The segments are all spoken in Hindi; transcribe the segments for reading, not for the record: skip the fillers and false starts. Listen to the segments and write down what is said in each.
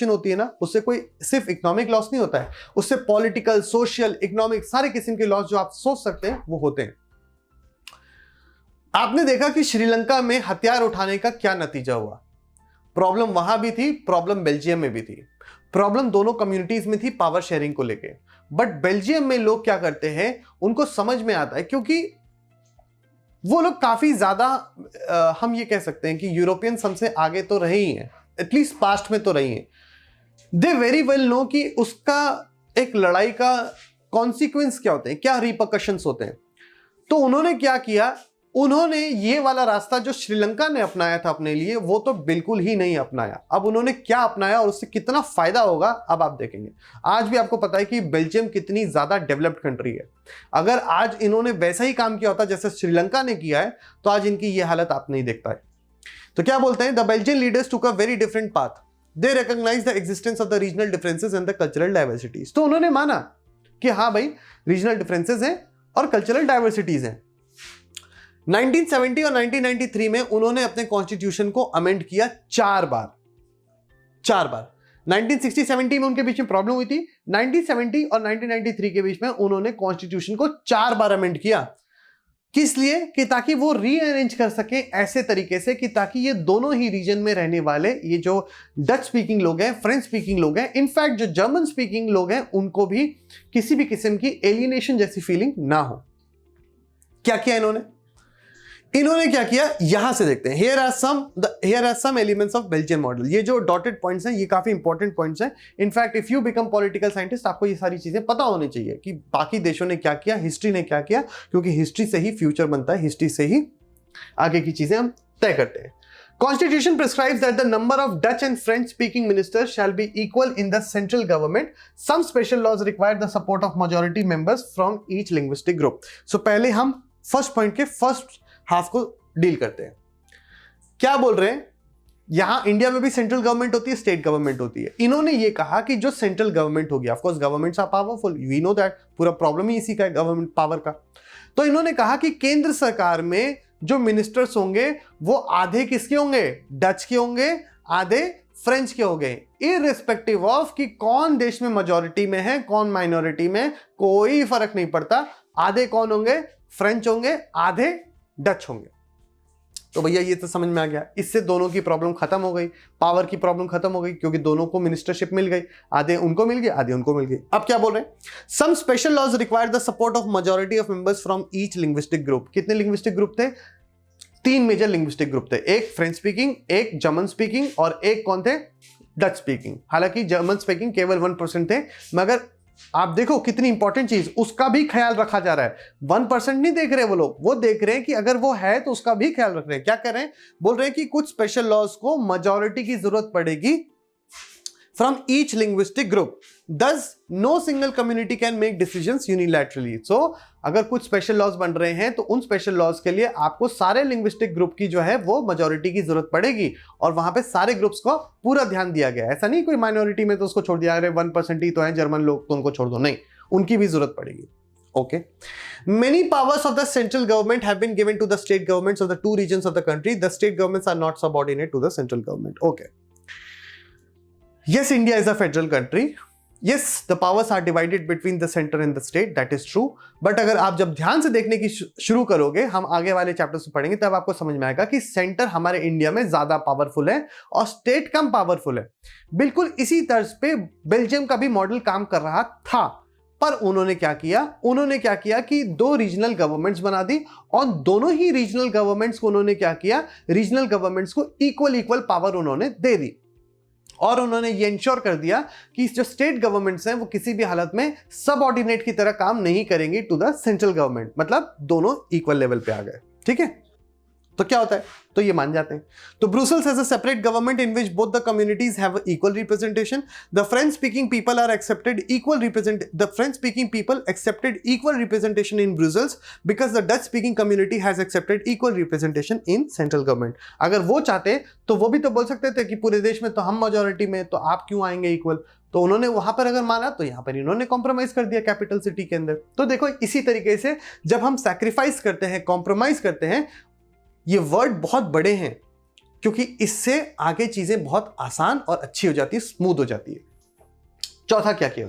होती है ना, उससे कोई सिर्फ इकोनॉमिक लॉस नहीं होता है, उससे पॉलिटिकल, सोशल, इकोनॉमिक सारे किस्म के लॉस जो आप सोच सकते हैं वो होते हैं। आपने देखा कि श्रीलंका में हथियार उठाने का क्या नतीजा हुआ। प्रॉब्लम वहां भी थी, प्रॉब्लम बेल्जियम में भी थी, प्रॉब्लम दोनों कम्युनिटीज में थी पावर शेयरिंग को लेके। बट बेल्जियम में लोग क्या करते हैं, उनको समझ में आता है, क्योंकि वो लोग काफी ज्यादा हम ये कह सकते हैं कि यूरोपियन हमसे आगे तो रहे ही हैं, एटलीस्ट पास्ट में तो रही हैं। दे वेरी वेल नो कि उसका एक लड़ाई का कॉन्सिक्वेंस क्या होते हैं, क्या रिपरकशंस होते हैं। तो उन्होंने क्या किया, उन्होंने ये वाला रास्ता जो श्रीलंका ने अपनाया था अपने लिए, वो तो बिल्कुल ही नहीं अपनाया। अब उन्होंने क्या अपनाया और उससे कितना फायदा होगा अब आप देखेंगे। आज भी आपको पता है कि बेल्जियम कितनी ज्यादा डेवलप्ड कंट्री है। अगर आज इन्होंने वैसा ही काम किया होता जैसे श्रीलंका ने किया है, तो आज इनकी ये हालत आप नहीं देखता है। तो क्या बोलते हैं, the Belgian leaders took a very different path, they recognise the existence of the regional differences and the cultural diversities. तो उन्होंने माना कि हाँ भाई, रीजनल डिफरेंसेस हैं और कल्चरल डाइवर्सिटीज हैं। 1970 और 1993 में उन्होंने अपने कॉन्स्टिट्यूशन को अमेंड किया 4 बार। 1960-70 में उनके बीच में प्रॉब्लम हुई थी, 1970 और 1993 के बीच में उन्होंने कॉन्स्टिट्यूशन को 4 बार अमेंड किया। किस लिए? कि ताकि वो रीअरेंज कर सके ऐसे तरीके से कि ताकि ये दोनों ही रीजन में रहने वाले, ये जो डच स्पीकिंग लोग हैं, फ्रेंच स्पीकिंग लोग हैं, इनफैक्ट जो जर्मन स्पीकिंग लोग हैं, उनको भी किसी भी किस्म की एलियनेशन जैसी फीलिंग ना हो। क्या किया इन्होंने क्या किया, यहां से देखते हैं। here are some elements of Belgian model। ये जो डॉटेड पॉइंट्स हैं, ये काफी इंपॉर्टेंट पॉइंट्स हैं। In fact if you become political scientist, आपको ये सारी चीजें पता होनी चाहिए कि बाकी देशों ने क्या किया, हिस्ट्री ने क्या किया, क्योंकि हिस्ट्री से ही फ्यूचर बनता है, हिस्ट्री से ही आगे की चीजें हम तय करते हैं। Constitution prescribes that the number of Dutch and French speaking ministers shall be equal in the central government. Some special laws require the support of majority members from each linguistic group। So पहले हम फर्स्ट पॉइंट के फर्स्ट हाफ को डील करते हैं। क्या बोल रहे हैं, यहां इंडिया में भी सेंट्रल गवर्नमेंट होती है, स्टेट गवर्नमेंट होती है। इन्होंने ये कहा कि जो सेंट्रल गवर्नमेंट होगी, of course governments are powerful, we know that, पूरा प्रॉब्लम ही इसी का है, गवर्नमेंट पावर का। तो इन्होंने कहा कि केंद्र सरकार में जो मिनिस्टर्स होंगे वो आधे किसके होंगे, डच के होंगे, आधे फ्रेंच के होंगे, इररिस्पेक्टिव ऑफ कि कौन देश में मेजॉरिटी में है, कौन माइनॉरिटी में, कोई फर्क नहीं पड़ता। आधे कौन होंगे, फ्रेंच होंगे, आधे डच होंगे। तो भैया ये तो समझ में आ गया, इससे दोनों की प्रॉब्लम खत्म हो गई, पावर की प्रॉब्लम खत्म हो गई, क्योंकि दोनों को मिनिस्टरशिप मिल गई, आधे उनको मिल गई, आधे उनको मिल गई। अब क्या बोल रहे हैं, some special laws require the support of majority of members from each linguistic group. कितने लिंग्विस्टिक ग्रुप थे, 3 मेजर लिंग्विस्टिक ग्रुप थे, एक फ्रेंच स्पीकिंग, एक जर्मन स्पीकिंग और एक कौन थे, डच स्पीकिंग। हालांकि जर्मन स्पीकिंग केवल 1% थे, मगर आप देखो कितनी इंपॉर्टेंट चीज, उसका भी ख्याल रखा जा रहा है। 1% नहीं देख रहे वो लोग, वो देख रहे हैं कि अगर वो है तो उसका भी ख्याल रख रहे हैं। क्या कर रहे हैं, बोल रहे हैं कि कुछ स्पेशल लॉज को मेजॉरिटी की जरूरत पड़ेगी from each linguistic group, thus no single community can make decisions unilaterally। so अगर कुछ स्पेशल लॉज बन रहे हैं तो उन स्पेशल लॉज के लिए आपको सारे लिंग्विस्टिक ग्रुप की जो है वो मेजॉरिटी की जरूरत पड़ेगी, और वहां पे सारे ग्रुप्स को पूरा ध्यान दिया गया है। ऐसा नहीं कोई माइनॉरिटी में तो उसको छोड़ दिया, अरे 1% ही तो है जर्मन लोग तो उनको छोड़ दो, नहीं, उनकी भी जरूरत पड़ेगी। Okay. Many powers of the central government have been given to the state governments of the 2 regions of the country. The state governments are not subordinate to the central government. Okay. Yes, India is a federal country. Yes, the powers are divided between the center and the state. That is true. But अगर आप जब ध्यान से देखने की शुरू करोगे, हम आगे वाले चैप्टर्स में पढ़ेंगे, तब आपको समझ में आएगा कि सेंटर हमारे इंडिया में ज्यादा पावरफुल है और स्टेट कम पावरफुल है। बिल्कुल इसी तर्ज पे बेल्जियम का भी मॉडल काम कर रहा था, पर उन्होंने क्या किया कि 2 रीजनल गवर्नमेंट्स बना दी, और दोनों ही रीजनल गवर्नमेंट्स को उन्होंने क्या किया, रीजनल गवर्नमेंट्स को इक्वल पावर उन्होंने दे दी, और उन्होंने ये इंश्योर कर दिया कि जो स्टेट गवर्नमेंट्स हैं वो किसी भी हालत में सबऑर्डिनेट की तरह काम नहीं करेंगी टू द सेंट्रल गवर्नमेंट, मतलब दोनों इक्वल लेवल पे आ गए। ठीक है, तो क्या होता है, तो ये मान जाते हैं। तो Brussels has a separate government in which both the communities have equal representation. The French speaking people are accepted equal representation in Brussels because the Dutch speaking community has accepted equal representation in central government. अगर वो चाहते तो वो भी तो बोल सकते थे कि पूरे देश में तो हम मेजॉरिटी में, तो आप क्यों आएंगे इक्वल। तो उन्होंने वहां पर अगर माना तो यहां पर इन्होंने कॉम्प्रोमाइज कर दिया कैपिटल सिटी के अंदर। तो देखो इसी तरीके से जब हम सैक्रिफाइस करते हैं, कॉम्प्रोमाइज करते हैं, ये वर्ड बहुत बड़े हैं, क्योंकि इससे आगे चीजें बहुत आसान और अच्छी हो जाती है, स्मूथ हो जाती है। चौथा क्या किया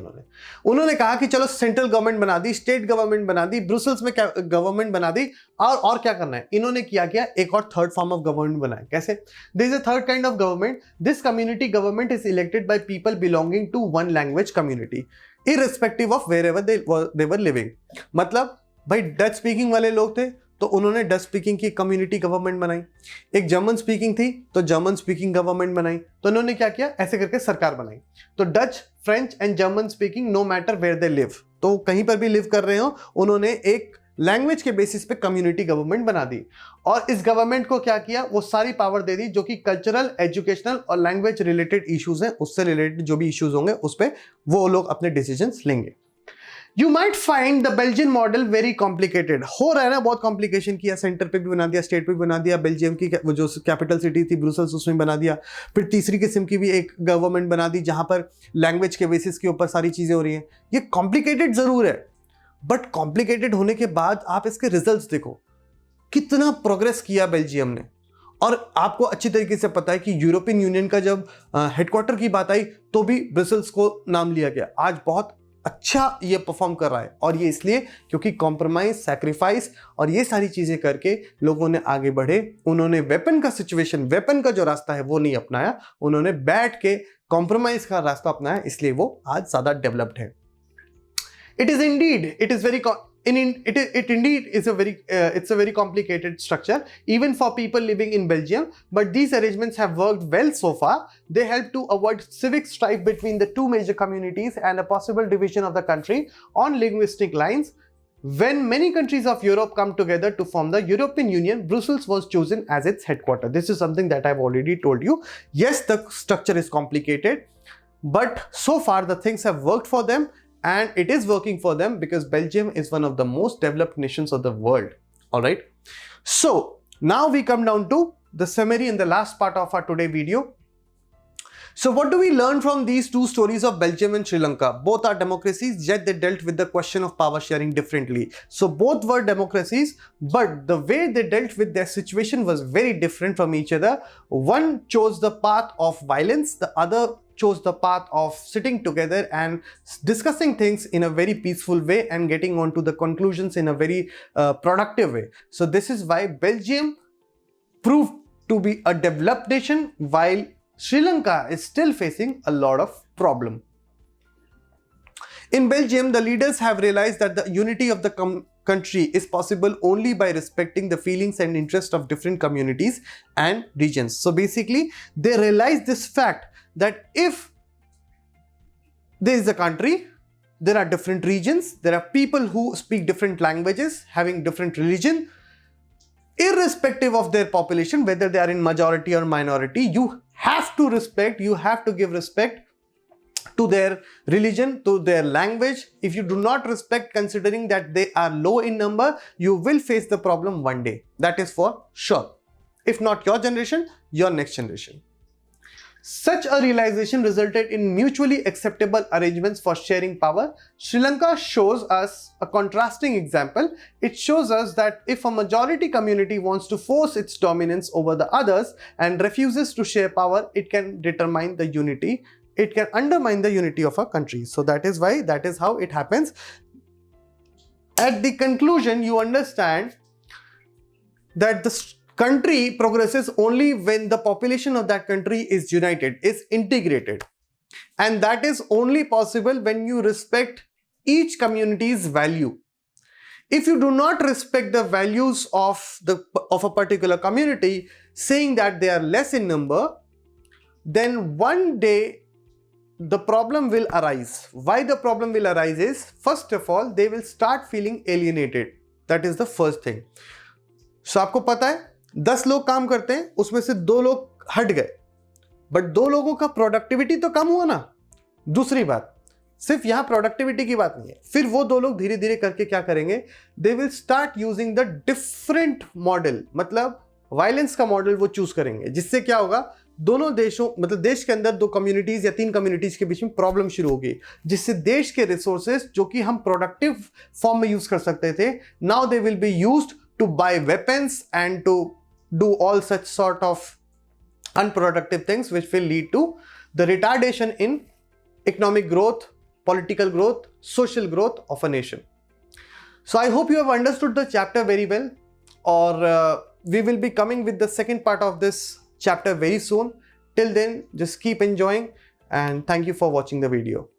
उन्होंने कहा कि चलो सेंट्रल गवर्नमेंट बना दी, स्टेट गवर्नमेंट बना दी, ब्रुसेल्स में गवर्नमेंट बना दी, और क्या करना है, इन्होंने क्या किया, एक और थर्ड फॉर्म ऑफ गवर्नमेंट बनाया। कैसे? There is a third kind of government, this community government is elected by people belonging to one language community irrespective of wherever they were living. मतलब भाई डच स्पीकिंग वाले लोग थे तो उन्होंने डच स्पीकिंग की कम्युनिटी गवर्नमेंट बनाई, एक जर्मन स्पीकिंग थी तो जर्मन स्पीकिंग गवर्नमेंट बनाई, तो उन्होंने क्या किया, ऐसे करके सरकार बनाई। तो Dutch, French and German speaking no matter where they live, तो कहीं पर भी लिव कर रहे हो, उन्होंने एक लैंग्वेज के बेसिस पे कम्युनिटी गवर्नमेंट बना दी। और इस गवर्नमेंट को क्या किया, वो सारी पावर दे दी जो कि कल्चरल, एजुकेशनल और लैंग्वेज रिलेटेड इश्यूज हैं, उससे रिलेटेड जो भी इश्यूज होंगे उस पर वो लोग अपने डिसीजंस लेंगे। You might find the Belgian model very complicated. हो रहा है ना, बहुत कॉम्प्लिकेशन किया, सेंटर पे भी बना दिया, स्टेट पे भी बना दिया, बेल्जियम की जो कैपिटल सिटी थी ब्रुसेल्स उसमें बना दिया, फिर तीसरी किस्म की भी एक गवर्नमेंट बना दी जहां पर लैंग्वेज के बेसिस के ऊपर सारी चीजें हो रही हैं। ये कॉम्प्लिकेटेड जरूर है, बट कॉम्प्लिकेटेड होने के बाद आप इसके रिजल्ट्स देखो, कितना प्रोग्रेस किया बेल्जियम ने। और आपको अच्छी तरीके से पता है कि यूरोपियन यूनियन का जब हेडक्वार्टर की बात आई तो भी ब्रुसेल्स को नाम लिया गया। आज बहुत अच्छा ये परफॉर्म कर रहा है, और ये इसलिए क्योंकि कॉम्प्रोमाइज, सैक्रिफाइस और ये सारी चीजें करके लोगों ने आगे बढ़े। उन्होंने वेपन का जो रास्ता है वो नहीं अपनाया, उन्होंने बैठ के कॉम्प्रोमाइज का रास्ता अपनाया, इसलिए वो आज ज्यादा डेवलप्ड है। It's a very complicated structure even for people living in Belgium, but these arrangements have worked well so far. They help to avoid civic strife between the two major communities and a possible division of the country on linguistic lines. When many countries of Europe come together to form the European Union, Brussels was chosen as its headquarters. This is something that I've already told you. Yes, the structure is complicated, but so far the things have worked for them. And it is working for them because Belgium is one of the most developed nations of the world. All right. So now we come down to the summary in the last part of our today video. So what do we learn from these two stories of Belgium and Sri Lanka? Both are democracies, yet they dealt with the question of power sharing differently. So both were democracies, but the way they dealt with their situation was very different from each other. One chose the path of violence, the other chose the path of sitting together and discussing things in a very peaceful way and getting on to the conclusions in a very productive way. So this is why Belgium proved to be a developed nation while Sri Lanka is still facing a lot of problem. In Belgium, the leaders have realized that the unity of the country is possible only by respecting the feelings and interests of different communities and regions. So basically, they realized this fact that if there is a country, there are different regions, there are people who speak different languages, having different religion, irrespective of their population, whether they are in majority or minority, you have to respect, you have to give respect to their religion, to their language. If you do not respect, considering that they are low in number, you will face the problem one day. That is for sure. If not your generation, your next generation. Such a realization resulted in mutually acceptable arrangements for sharing power. Sri Lanka shows us a contrasting example. It shows us that if a majority community wants to force its dominance over the others and refuses to share power, it can determine the unity. It can undermine the unity of a country. So that is why, that is how it happens. At the conclusion, you understand that the country progresses only when the population of that country is united, is integrated. And that is only possible when you respect each community's value. If you do not respect the values of a particular community, saying that they are less in number, then one day the problem will arise. Why the problem will arise is, first of all, they will start feeling alienated. That is the first thing. So आपको पता है 10 लोग काम करते हैं, उसमें से 2 लोग हट गए, बट 2 लोगों का प्रोडक्टिविटी तो कम हुआ ना। दूसरी बात, सिर्फ यहां प्रोडक्टिविटी की बात नहीं है, फिर वो 2 लोग धीरे धीरे करके क्या करेंगे, they will start using the different model, मतलब वायलेंस का मॉडल वो चूज करेंगे, जिससे क्या होगा, दोनों देशों, मतलब देश के अंदर 2 कम्युनिटीज या 3 कम्युनिटीज के बीच में प्रॉब्लम शुरू होगी, जिससे देश के रिसोर्सेज जो कि हम प्रोडक्टिव फॉर्म में यूज कर सकते थे, now they will be used to buy weapons and to do all such sort of unproductive things which will lead to the retardation in economic growth, political growth, social growth of a nation. So I hope you have understood the chapter very well, or we will be coming with the second part of this chapter very soon. Till then, just keep enjoying, and thank you for watching the video.